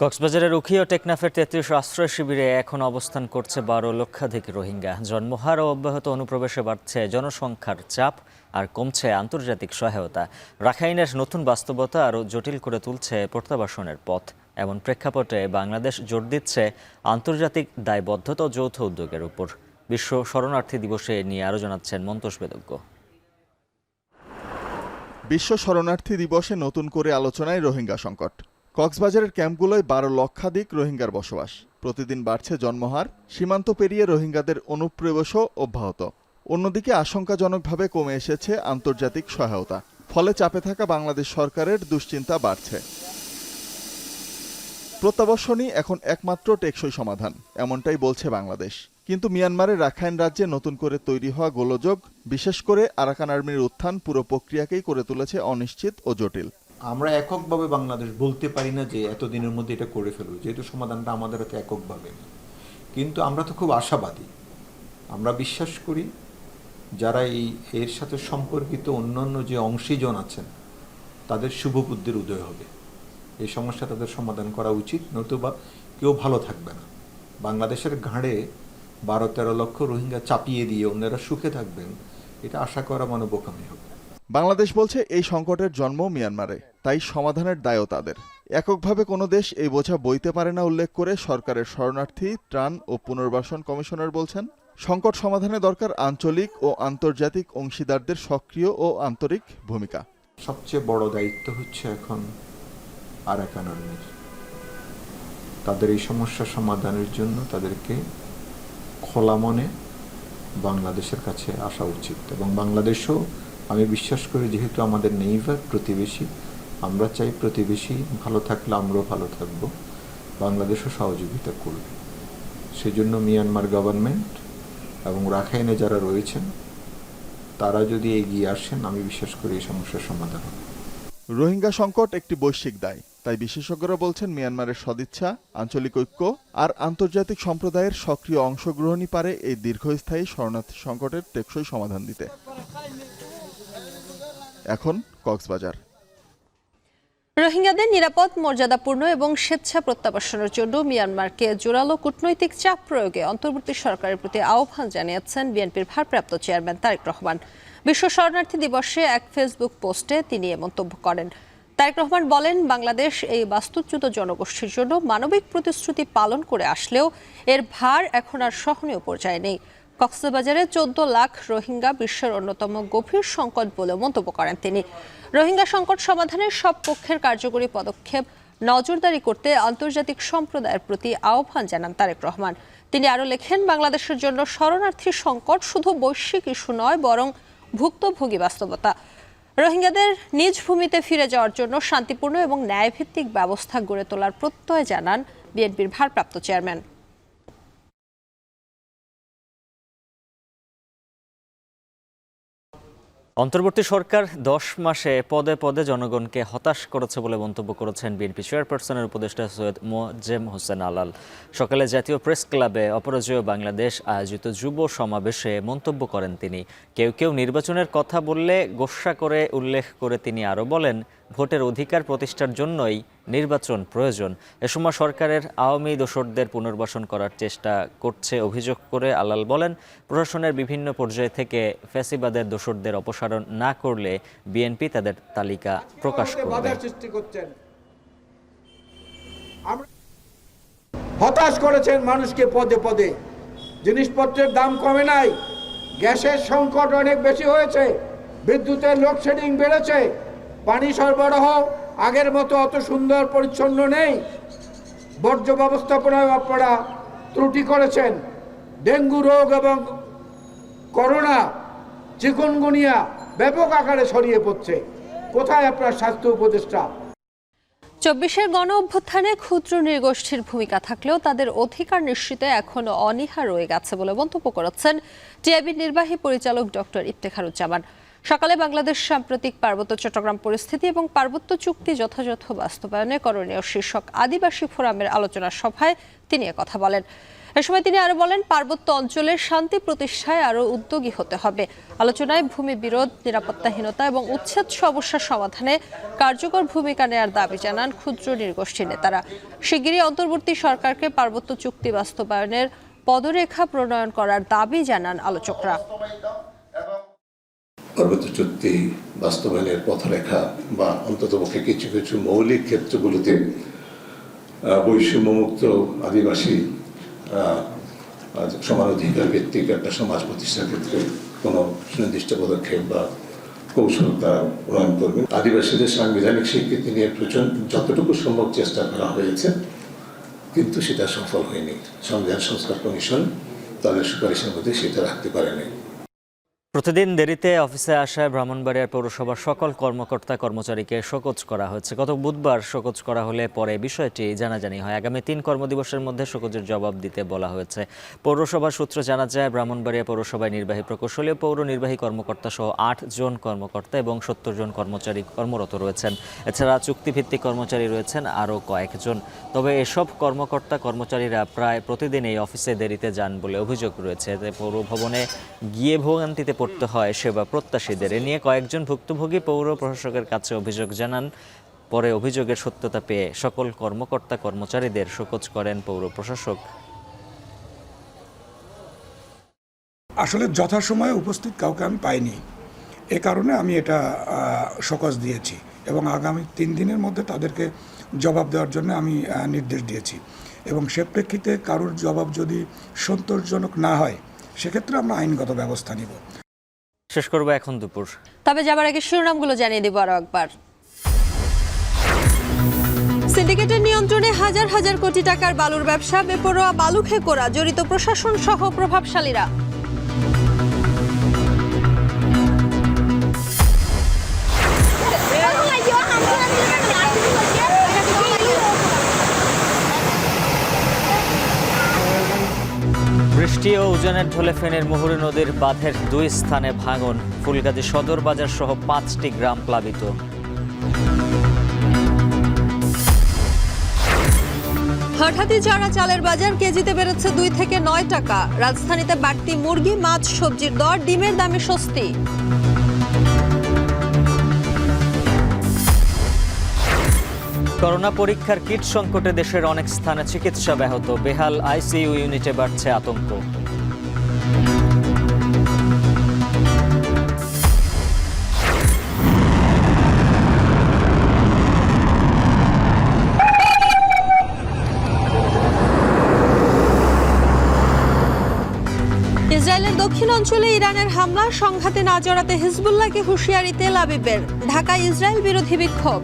কক্সবাজারের উখিয়া ও টেকনাফের 33 আশ্রয় শিবিরে এখন অবস্থান করছে 12 লক্ষাধিক রোহিঙ্গা। জন্মহার ও অব্যাহত অনুপ্রবেশে বাড়ছে জনসংখ্যার চাপ আর কমছে আন্তর্জাতিক সহায়তা। রাখাইনের নতুন বাস্তবতা আরও জটিল করে তুলছে প্রত্যাবাসনের পথ। এমন প্রেক্ষাপটে বাংলাদেশ জোর দিচ্ছে আন্তর্জাতিক দায়বদ্ধতা ও যৌথ উদ্যোগের উপর। বিশ্ব শরণার্থী দিবসে নিয়ে আরও জানাচ্ছেন মন্তোষ বেদজ্ঞ।
বিশ্ব শরণার্থী দিবসে নতুন করে আলোচনায় রোহিঙ্গা সংকট। কক্সবাজারের ক্যাম্পগুলোয় 12 লক্ষাধিক রোহিঙ্গার বসবাস। প্রতিদিন বাড়ছে জন্মহার, সীমান্ত পেরিয়ে রোহিঙ্গাদের অনুপ্রবেশও অব্যাহত। অন্যদিকে আশঙ্কাজনকভাবে কমে এসেছে আন্তর্জাতিক সহায়তা, ফলে চাপে থাকা বাংলাদেশ সরকারের দুশ্চিন্তা বাড়ছে। প্রত্যাবাসনই এখন একমাত্র টেকসই সমাধান, এমনটাই বলছে বাংলাদেশ। কিন্তু মিয়ানমারের রাখাইন রাজ্যে নতুন করে তৈরি হওয়া গোলযোগ, বিশেষ করে আরাকান আর্মির উত্থান পুরো প্রক্রিয়াকেই করে তুলেছে অনিশ্চিত ও জটিল।
আমরা এককভাবে বাংলাদেশ বলতে পারি না যে এতদিনের মধ্যে এটা করে ফেলব, যেহেতু সমাধানটা আমাদের হাতে এককভাবে নেই। কিন্তু আমরা তো খুব আশাবাদী। আমরা বিশ্বাস করি যারা এর সাথে সম্পর্কিত অন্যান্য যে অংশীজন আছেন তাদের শুভ বুদ্ধির উদয় হবে। এই সমস্যা তাদের সমাধান করা উচিত, নতুবা কেউ ভালো থাকবে না। বাংলাদেশের ঘাড়ে 12-13 লক্ষ রোহিঙ্গা চাপিয়ে দিয়ে অন্যরা সুখে থাকবেন, এটা আশা করা মানে বোকামি হবে।
বাংলাদেশ বলছে এই সংকটের জন্ম মিয়ানমারে, তাই সমাধানের দায়ও তাদের। এককভাবে কোনো দেশ এই বোঝা বইতে পারে না উল্লেখ করে সরকারের শরণার্থী, ত্রাণ ও পুনর্বাসন কমিশনার বলছেন, সংকট সমাধানে দরকার আঞ্চলিক ও আন্তর্জাতিক অংশীদারদের সক্রিয় ও আন্তরিক ভূমিকা।
সবচেয়ে বড় দায়িত্ব হচ্ছে এখন আরাকান আর্মির। তাদের এই সমস্যা সমাধানের জন্য তাদেরকে খোলা মনে বাংলাদেশের কাছে আসা উচিত, এবং বাংলাদেশও আমি বিশ্বাস করি যেহেতু আমাদের নেইবার প্রতিবেশী, আমরা চাই প্রতিবেশী ভালো থাকলে আমরাও ভালো থাকব, বাংলাদেশও সহযোগিতা করবে। সেজন্য মিয়ানমার গভর্নমেন্ট এবং রাখাইনে যারা রয়েছেন তারা যদি এগিয়ে আসেন, আমি বিশ্বাস করি এই সমস্যার সমাধান হবে।
রোহিঙ্গা সংকট একটি বৈশ্বিক দায়, তাই বিশেষজ্ঞরা বলছেন মিয়ানমারের সদিচ্ছা, আঞ্চলিক ঐক্য আর আন্তর্জাতিক সম্প্রদায়ের সক্রিয় অংশগ্রহণই পারে এই দীর্ঘস্থায়ী শরণার্থী সংকটের টেকসই সমাধান দিতে। এখন কক্সবাজার।
রোহিঙ্গাদের নিরাপদ, মর্যাদাপূর্ণ এবং স্বেচ্ছা প্রত্যাবাসনের জন্য মিয়ানমারকে জোরালো কূটনৈতিক চাপ প্রয়োগে অন্তর্বর্তী সরকারের প্রতি আহ্বান জানিয়েছেন বিএনপির ভারপ্রাপ্ত চেয়ারম্যান তারেক রহমান। বিশ্ব শরণার্থী দিবসে এক ফেসবুক পোস্টে তিনি এ মন্তব্য করেন। তারেক রহমান বলেন, বাংলাদেশ এই বাস্তুচ্যুত জনগোষ্ঠীর জন্য মানবিক প্রতিশ্রুতি পালন করে আসলেও এর ভার এখন আর সহনীয় পর্যায়ে নেই। কক্সবাজারে 14 লাখ রোহিঙ্গা বিশ্বের অন্যতম গভীর সংকট বলে মন্তব্য করেন তিনি। রোহিঙ্গা সংকট সমাধানে সব পক্ষের কার্যকরী পদক্ষেপ নজরদারি করতে আন্তর্জাতিক সম্প্রদায়ের প্রতি আহ্বান জানান তারেক রহমান। তিনি আরও লেখেন, বাংলাদেশের জন্য শরণার্থী সংকট শুধু বৈশ্বিক ইস্যু নয়, বরং ভুক্তভোগী বাস্তবতা। রোহিঙ্গাদের নিজ ভূমিতে ফিরে যাওয়ার জন্য শান্তিপূর্ণ এবং ন্যায়ভিত্তিক ব্যবস্থা গড়ে তোলার প্রত্যয় জানান বিএনপির ভারপ্রাপ্ত চেয়ারম্যান।
অন্তর্বর্তী সরকার 10 মাসে পদে পদে জনগণকে হতাশ করেছে বলে মন্তব্য করেছেন বিএনপি চেয়ারপারসনের উপদেষ্টা সৈয়দ মোয়াজ্জেম হোসেন আলাল। সকালে জাতীয় প্রেস ক্লাবে অপরাজেয় বাংলাদেশ আয়োজিত যুব সমাবেশে মন্তব্য করেন তিনি। কেউ কেউ নির্বাচনের কথা বললে গোস্বা করে উল্লেখ করে তিনি আরও বলেন, ভোটের অধিকার প্রতিষ্ঠার জন্যই নির্বাচন প্রয়োজন। এ সময় সরকারের আওয়ামী দোসরদের পুনর্বাসন করার চেষ্টা করছে অভিযোগ করে আলাল বলেন, প্রশাসনের বিভিন্ন পর্যায় থেকে ফ্যাসিবাদের দোসরদের অপসারণ না করলে বিএনপি তাদের তালিকা প্রকাশ করবে।
হতাশ করেছেন মানুষকে পদে পদে। জিনিসপত্রের দাম কমে নাই, গ্যাসের সংকট অনেক বেশি হয়েছে, বিদ্যুতের লোডশেডিং বেড়েছে, পানি সরবরাহ আগের মতো অত সুন্দর পরিচ্ছন্ন নেই, বর্জ্য ব্যবস্থাপনায় আপনারা ত্রুটি করেছেন, ডেঙ্গু রোগ এবং করোনা, চিকুনগুনিয়া ব্যাপক আকারে ছড়িয়ে পড়ছে। কোথায় আপনার স্বাস্থ্য উপদেষ্টা?
24-এর গণ অভ্যুত্থানে ক্ষুদ্র নৃগোষ্ঠীর ভূমিকা থাকলেও তাদের অধিকার নিশ্চিতে এখনো অনীহা রয়ে গেছে বলে মন্তব্য করেছেন টিআইবির নির্বাহী পরিচালক ডক্টর ইফতেখারুজ্জামান। সকালে বাংলাদেশ সাম্প্রতিক পার্বত্য চট্টগ্রাম পরিস্থিতি এবং পার্বত্য চুক্তি যথাযথ বাস্তবায়নে করণীয় শীর্ষক আদিবাসী ফোরামের আলোচনা সভায় তিনি কথা বলেন। এ সময় তিনি আরো বলেন, পার্বত্য অঞ্চলের শান্তি প্রতিষ্ঠায় আরো উদ্যোগী হতে হবে। আলোচনায় ভূমি বিরোধ, নিরাপত্তাহীনতা এবং উচ্ছেদ সমস্যার সমাধানে কার্যকর ভূমিকা নেওয়ার দাবি জানান ক্ষুদ্র নৃগোষ্ঠীর নেতারা। শিগগিরই অন্তর্বর্তী সরকারকে পার্বত্য চুক্তি বাস্তবায়নের পদরেখা প্রণয়ন করার দাবি জানান আলোচকরা।
পার্বত্য চুক্তি বাস্তবায়নের পথরেখা বা অন্ততপক্ষে কিছু কিছু মৌলিক ক্ষেত্রগুলোতে বৈষম্যমুক্ত আদিবাসী সমান অধিকার ভিত্তিক একটা সমাজ প্রতিষ্ঠার ক্ষেত্রে কোনো সুনির্দিষ্ট পদক্ষেপ বা কৌশল তারা প্রণয়ন করবে। আদিবাসীদের সাংবিধানিক স্বীকৃতি নিয়ে যতটুকু সম্ভব চেষ্টা করা হয়েছে, কিন্তু সেটা সফল হয়নি। সংবিধান সংস্কার কমিশন তাদের সুপারিশের মধ্যে সেটা রাখতে পারেনি।
প্রতিদিন দেরিতে অফিসে আসায় ব্রাহ্মণবাড়িয়ার পৌরসভার সকল কর্মকর্তা কর্মচারীকে শোকজ করা হয়েছে। গত বুধবার শোকজ করা হলে পরে বিষয়টি জানাজানি হয়। আগামী 3 কর্মদিবসের মধ্যে শোকজের জবাব দিতে বলা হয়েছে। পৌরসভার সূত্রে জানা যায়, ব্রাহ্মণবাড়িয়া পৌরসভায় নির্বাহী প্রকৌশলী, পৌর নির্বাহী কর্মকর্তা সহ 8 জন কর্মকর্তা এবং 70 জন কর্মচারী কর্মরত রয়েছেন। এছাড়া চুক্তিভিত্তিক কর্মচারী রয়েছেন আরও কয়েকজন। তবে এসব কর্মকর্তা কর্মচারীরা প্রায় প্রতিদিন এই অফিসে দেরিতে যান বলে অভিযোগ রয়েছে। এতে পৌর ভবনে গিয়ে ভোগান্তিতে পড়তে হয় সেবা প্রত্যাশীদের। এ নিয়ে কয়েকজন ভুক্তভোগী পৌর প্রশাসকের কাছে অভিযোগ জানান। পরে অভিযোগের সত্যতা পেয়ে সকল কর্মকর্তা কর্মচারীদের শোকজ করেন পৌর প্রশাসক।
আসলে যথাসময়ে উপস্থিত কাউকে আমি পাইনি, এ কারণে আমি এটা শোকজ দিয়েছি এবং আগামী 3 দিনের মধ্যে তাদেরকে জবাব দেওয়ার জন্য আমি নির্দেশ দিয়েছি এবং সে প্রেক্ষিতে কারোর জবাব যদি সন্তোষজনক না হয় সেক্ষেত্রে আমরা আইনগত ব্যবস্থা নিব।
শেষ করবো এখন দুপুর।
তবে যাবার আগে শিরোনামগুলো জানিয়ে দেব আরো একবার। সিন্ডিকেটের নিয়ন্ত্রণে হাজার হাজার কোটি টাকার বালুর ব্যবসা, বেপরোয়া বালু খেয়ে করা জড়িত প্রশাসন সহ প্রভাবশালীরা।
বৃষ্টি ও উজানের ঢলে ফেনীর মুহুরী নদীর বাঁধের 2 স্থানে ভাঙন, ফুলগাজী সদর বাজার সহ 5টি গ্রাম প্লাবিত।
হঠাৎই চড়া চালের বাজার, কেজিতে বেড়েছে 2 থেকে 9 টাকা। রাজধানীতে বাড়তি মুরগি, মাছ, সবজির দর, ডিমের দামে স্বস্তি।
করোনা পরীক্ষার কিট সংকটে দেশের অনেক স্থানে চিকিৎসা ব্যাহত, বেহাল আইসিইউ ইউনিটে বাড়ছে আতঙ্ক।
ইসরায়েলের দক্ষিণ অঞ্চলে ইরানের হামলা, সংঘাতে না জড়াতে হিজবুল্লাহকে হুঁশিয়ারি তেল আবিবের। ঢাকায় ইসরায়েল বিরোধী বিক্ষোভ।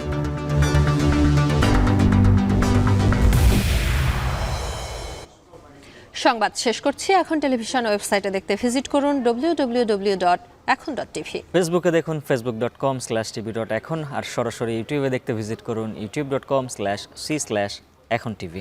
সংবাদ শেষ করছি। এখন টেলিভিশন ওয়েবসাইটে দেখতে ভিজিট করুন www.ekhon.tv।
ফেসবুকে দেখুন facebook.com/tv.ekhon, আর সরাসরি ইউটিউবে দেখতে ভিজিট করুন youtube.com/c/ekhon tv।